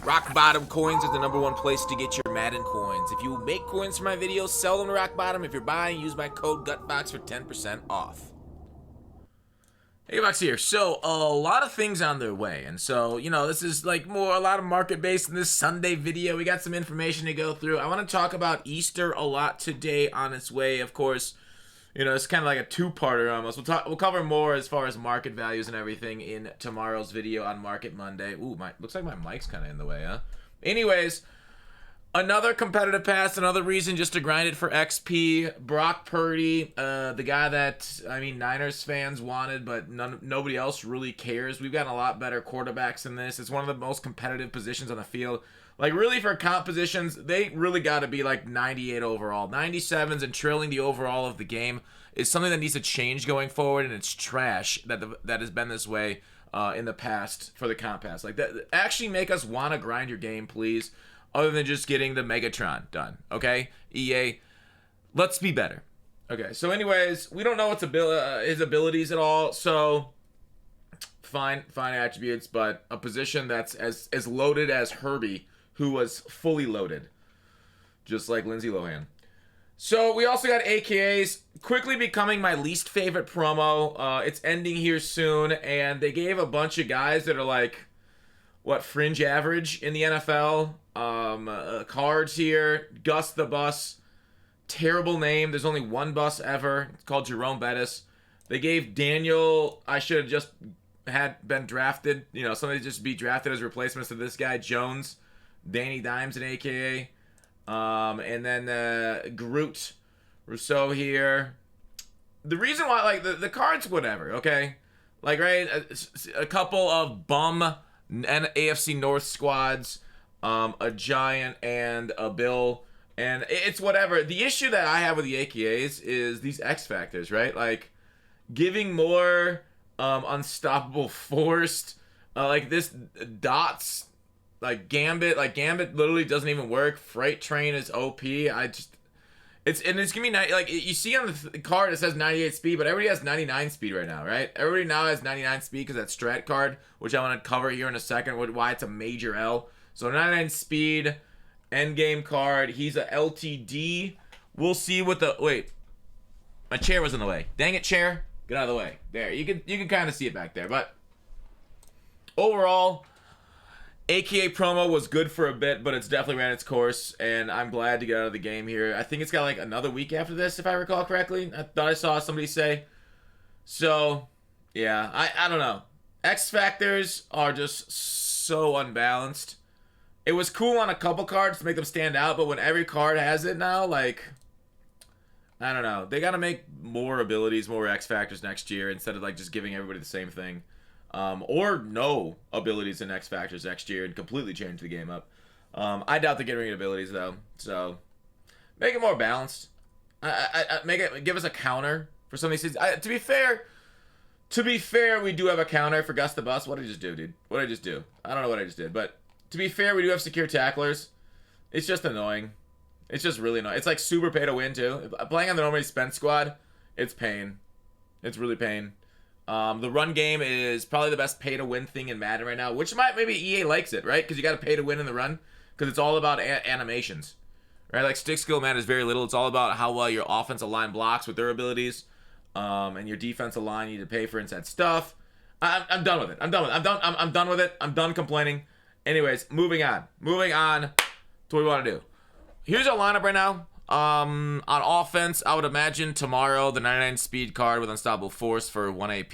Rock Bottom Coins is the #1 place to get your Madden coins. If you make coins for my videos, sell them to Rock Bottom. If you're buying, use my code GUTBOX for 10% off. Hey, Box here. So, a lot of things on their way. And so, this is like a lot of market based in this Sunday video. We got some information to go through. I want to talk about Easter a lot today on its way. Of course, it's kind of like a two-parter almost. We'll cover more as far as market values and everything in tomorrow's video on Market Monday. Ooh, looks like my mic's kind of in the way, huh? Anyways, another competitive pass, another reason just to grind it for XP. Brock Purdy, the guy that, Niners fans wanted, but nobody else really cares. We've gotten a lot better quarterbacks in this. It's one of the most competitive positions on the field. Like, really, for comp positions, they really got to be, 98 overall. 97s and trailing the overall of the game is something that needs to change going forward, and it's trash that has been this way in the past for the comp pass. That actually make us want to grind your game, please, other than just getting the Megatron done, okay? EA, let's be better. Okay, so anyways, we don't know what's his abilities at all, so fine attributes, but a position that's as loaded as Herbie, who was fully loaded, just like Lindsay Lohan. So we also got AKAs quickly becoming my least favorite promo. It's ending here soon, and they gave a bunch of guys that are fringe average in the NFL. Cards here. Gus the Bus. Terrible name. There's only one bus ever. It's called Jerome Bettis. They gave Daniel, I should have just had been drafted. Somebody just be drafted as replacements to this guy, Jones. Danny Dimes an AKA. And then Groot. Rousseau here. The reason why, the cards, whatever, okay? Right? A couple of bum AFC North squads. A Giant and a Bill. And it's whatever. The issue that I have with the AKAs is these X Factors, right? Giving more unstoppable forced. This dots. Gambit literally doesn't even work. Freight Train is OP. It's gonna be you see on the card it says 98 speed, but everybody has 99 speed right now, right? Everybody now has 99 speed because that strat card, which I want to cover here in a second, why it's a major L. So 99 speed, end game card. He's a LTD. We'll see what wait. My chair was in the way. Dang it, chair. Get out of the way. There. You can kind of see it back there, but overall, AKA promo was good for a bit, but it's definitely ran its course, and I'm glad to get out of the game here. I think it's got another week after this, if I recall correctly. I thought I saw somebody say. So, yeah, I don't know. X Factors are just so unbalanced. It was cool on a couple cards to make them stand out, but when every card has it now, I don't know. They got to make more abilities, more X Factors next year instead of just giving everybody the same thing. Or no abilities and X Factors next year and completely change the game up. I doubt they're getting rid of abilities though. So make it more balanced. Give us a counter for some of these things. To be fair, we do have a counter for Gus the Bus. What did I just do, dude? What did I just do? I don't know what I just did, but to be fair, we do have secure tacklers. It's just annoying. It's just really annoying. It's super pay to win too. Playing on the normally spent squad, it's pain. It's really pain. The run game is probably the best pay-to-win thing in Madden right now, which maybe EA likes it, right? Because you got to pay to win in the run, because it's all about animations, right? Stick skill Madden is very little. It's all about how well your offensive line blocks with their abilities, and your defensive line you need to pay for inside stuff. I'm done with it. I'm done with it. I'm done complaining. Anyways, moving on to what we want to do. Here's our lineup right now. On offense, I would imagine tomorrow the 99 speed card with unstoppable force for 1 AP.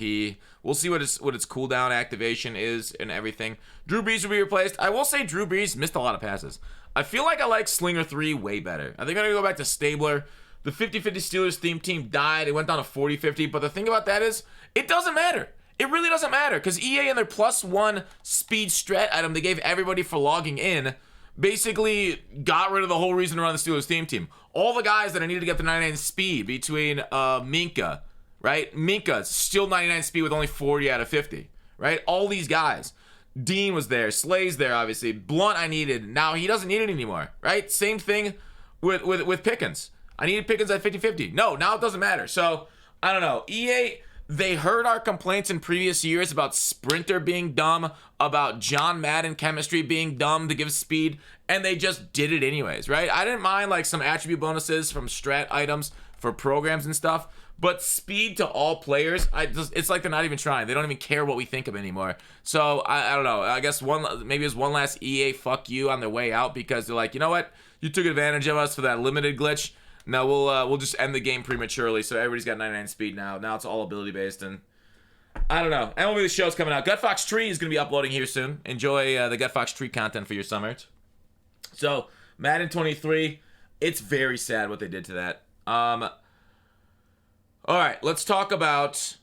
We'll see what its cooldown activation is and everything. Drew Brees will be replaced. I will say Drew Brees missed a lot of passes. I feel like I like Slinger 3 way better. I think I'm going to go back to Stabler. The 50-50 Steelers theme team died. It went down to 40-50. But the thing about that is, it doesn't matter. It really doesn't matter. Because EA and their +1 speed strat item they gave everybody for logging in basically got rid of the whole reason to run the Steelers theme team. All the guys that I needed to get the 99 speed between Minka, right? Minka, still 99 speed with only 40 out of 50, right? All these guys. Dean was there. Slay's there, obviously. Blunt I needed. Now he doesn't need it anymore, right? Same thing with Pickens. I needed Pickens at 50-50. No, now it doesn't matter. So, I don't know. EA, they heard our complaints in previous years about Sprinter being dumb, about John Madden chemistry being dumb to give speed, and they just did it anyways, right? I didn't mind like some attribute bonuses from strat items for programs and stuff, but speed to all players, it's like they're not even trying. They don't even care what we think of anymore. So I don't know. I guess maybe it's one last EA fuck you on their way out, because they're like, you know what? You took advantage of us for that limited glitch. Now we'll just end the game prematurely, so everybody's got 99 speed now. Now it's all ability based, and I don't know. MLB The Show's coming out. Gutfox Tree is going to be uploading here soon. Enjoy the Gutfox Tree content for your summers. So Madden 23, it's very sad what they did to that. All right, let's talk about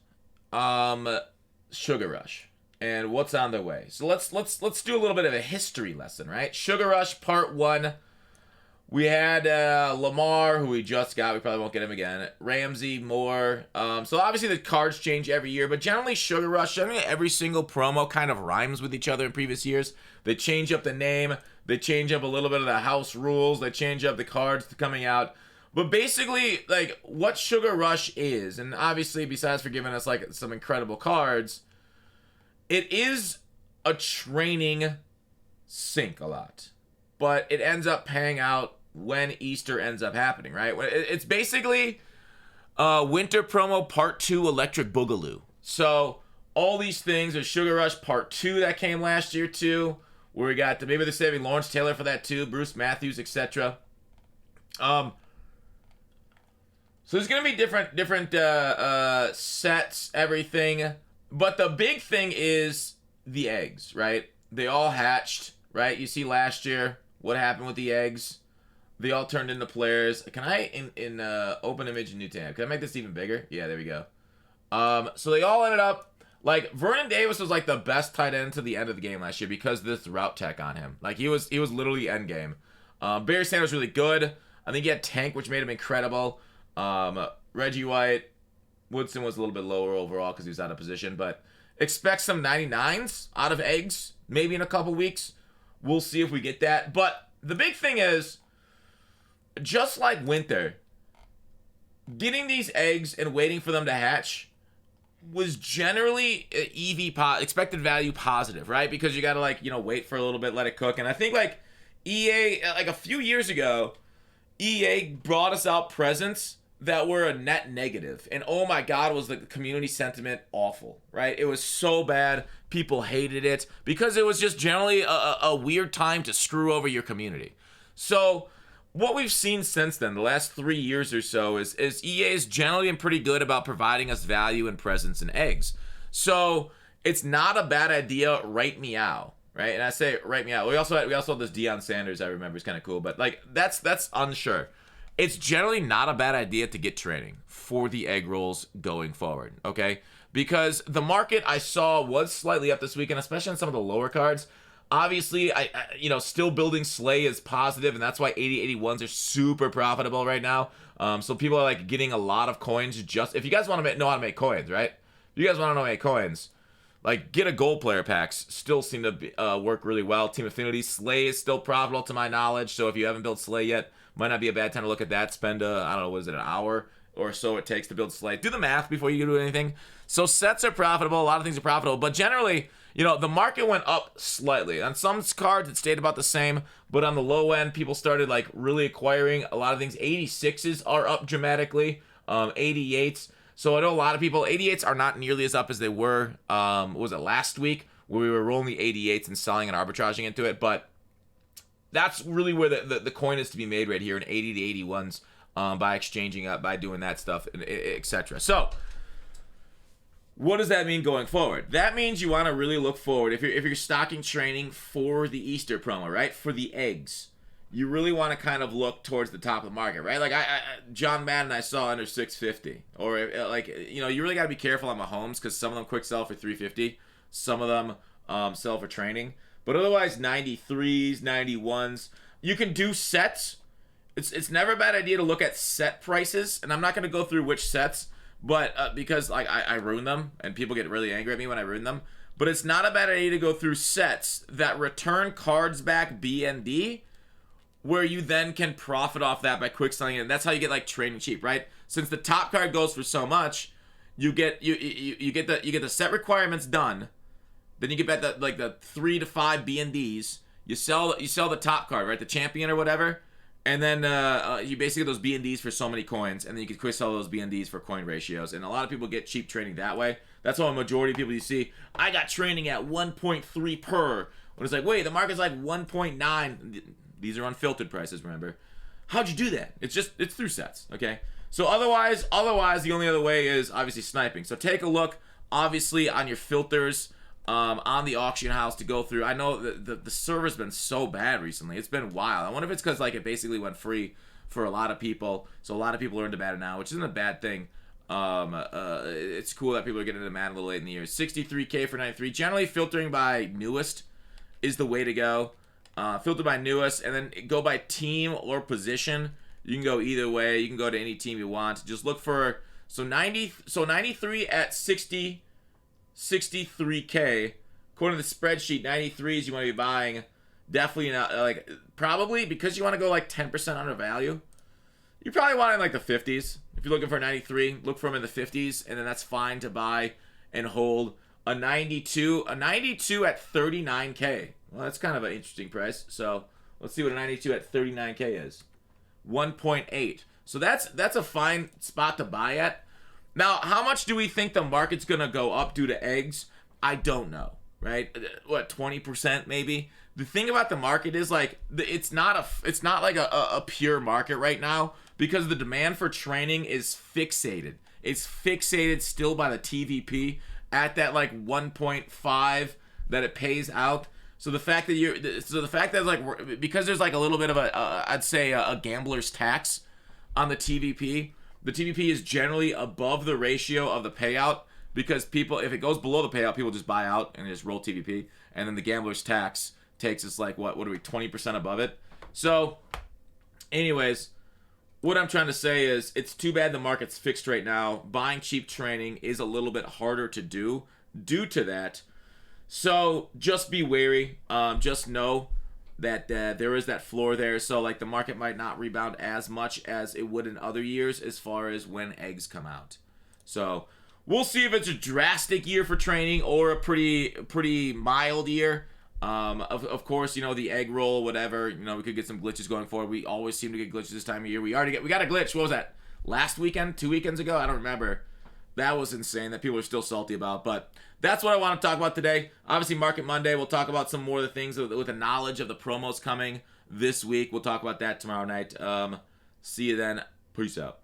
Sugar Rush and what's on their way. So let's do a little bit of a history lesson, right? Sugar Rush Part 1. We had Lamar, who we just got. We probably won't get him again. Ramsey, Moore. So obviously the cards change every year, but generally Sugar Rush, I mean, every single promo kind of rhymes with each other in previous years. They change up the name. They change up a little bit of the house rules. They change up the cards coming out. But basically, like, what Sugar Rush is, and obviously besides for giving us like some incredible cards, it is a training sink a lot. But it ends up paying out when Easter ends up happening, right? It's basically Winter Promo Part 2 Electric Boogaloo. So all these things, there's Sugar Rush Part 2 that came last year too, where we got maybe they're saving Lawrence Taylor for that too, Bruce Matthews, etc. So there's gonna be different sets, everything. But the big thing is the eggs, right? They all hatched, right? You see last year what happened with the eggs. They all turned into players. Can I, in open image and new tab, can I make this even bigger? Yeah, there we go. So they all ended up, like, Vernon Davis was like the best tight end to the end of the game last year because of this route tech on him. Like, he was literally end game. Barry Sanders was really good. I think he had Tank, which made him incredible. Reggie White, Woodson was a little bit lower overall because he was out of position, but expect some 99s out of eggs maybe in a couple weeks. We'll see if we get that. But the big thing is, just like Winter, getting these eggs and waiting for them to hatch was generally expected value positive, right? Because you got to, like, you know, wait for a little bit, let it cook. And I think, like, EA, like a few years ago, EA brought us out presents that were a net negative. And oh my God, was the community sentiment awful, right? It was so bad. People hated it because it was just generally a weird time to screw over your community. So what we've seen since then, the last 3 years or so, is EA is generally been pretty good about providing us value and presents and eggs. So it's not a bad idea, right meow, right? And I say right meow. We also had this Deion Sanders, I remember, is kind of cool, but like that's unsure. It's generally not a bad idea to get training for the egg rolls going forward, okay? Because the market I saw was slightly up this weekend, especially on some of the lower cards. Obviously, I still building Slay is positive, and that's why 80/81s are super profitable right now. So people are like getting a lot of coins. Just if you guys want to know how to make coins, right? If you guys want to know how to make coins, like, get a gold player packs. Still seem to work really well. Team Affinity Slay is still profitable to my knowledge. So if you haven't built Slay yet, might not be a bad time to look at that. Spend I don't know, what is it, an hour or so it takes to build Slay. Do the math before you do anything. So sets are profitable. A lot of things are profitable, but generally, you know, the market went up slightly. On some cards, it stayed about the same, but on the low end, people started like really acquiring a lot of things. 86s are up dramatically. 88s. So I know a lot of people, 88s are not nearly as up as they were, what was it, last week, where we were rolling the 88s and selling and arbitraging into it, but that's really where the coin is to be made right here in 80 to 81s by exchanging up, by doing that stuff, etc. So what does that mean going forward? That means you want to really look forward. If you're stocking training for the Easter promo, right, for the eggs, you really want to kind of look towards the top of the market, right? Like John Madden I saw under 650, or like, you know, you really got to be careful on Mahomes because some of them quick sell for 350, some of them sell for training, but otherwise 93s, 91s, you can do sets. It's never a bad idea to look at set prices, and I'm not going to go through which sets, but because like I ruin them and people get really angry at me when I ruin them. But it's not a bad idea to go through sets that return cards back BND, where you then can profit off that by quick selling it. And that's how you get like training cheap, right? Since the top card goes for so much, you get the set requirements done. Then you get the 3 to 5 B&Ds. You sell the top card, right? The champion or whatever. And then you basically get those B&Ds for so many coins, and then you can quick sell those B&Ds for coin ratios. And a lot of people get cheap training that way. That's why a majority of people you see, I got training at 1.3 per. When it's like, wait, the market's like 1.9. These are unfiltered prices, remember? How'd you do that? It's through sets, okay? So otherwise, the only other way is obviously sniping. So take a look, obviously, on your filters on the auction house to go through. I know the server's been so bad recently. It's been wild. I wonder if it's because like it basically went free for a lot of people. So a lot of people are into Madden now, which isn't a bad thing. It's cool that people are getting into Madden a little late in the year. 63K for 93. Generally, filtering by newest is the way to go. Filter by newest, and then go by team or position. You can go either way. You can go to any team you want. Just look for 93 at 63K. According to the spreadsheet, 93s you want to be buying. Definitely not probably because you want to go like 10% under value. You probably want it in like the 50s. If you're looking for a 93, look for them in the 50s, and then that's fine to buy and hold. A 92 at 39K. Well, that's kind of an interesting price. So let's see what a 92 at 39K is. 1.8. So that's a fine spot to buy at. Now, how much do we think the market's gonna go up due to eggs? I don't know, right? What, 20% maybe? The thing about the market is like it's not like a pure market right now because the demand for training is fixated. It's fixated still by the TVP at that like 1.5 that it pays out. So the fact that like because there's like a little bit of I'd say a gambler's tax on the TVP. The TVP is generally above the ratio of the payout because people, if it goes below the payout, people just buy out and just roll TVP, and then the gambler's tax takes us like what are we 20% above it. So, anyways, what I'm trying to say is it's too bad the market's fixed right now. Buying cheap training is a little bit harder to do due to that. So just be wary. Just know that there is that floor there. So like the market might not rebound as much as it would in other years as far as when eggs come out. So we'll see if it's a drastic year for training or a pretty mild year. Of course, you know, the egg roll, whatever, you know, we could get some glitches going forward. We always seem to get glitches this time of year. We got a glitch. What was that? Last weekend? 2 weekends ago? I don't remember. That was insane that people are still salty about. But that's what I want to talk about today. Obviously, Market Monday. We'll talk about some more of the things with the knowledge of the promos coming this week. We'll talk about that tomorrow night. See you then. Peace out.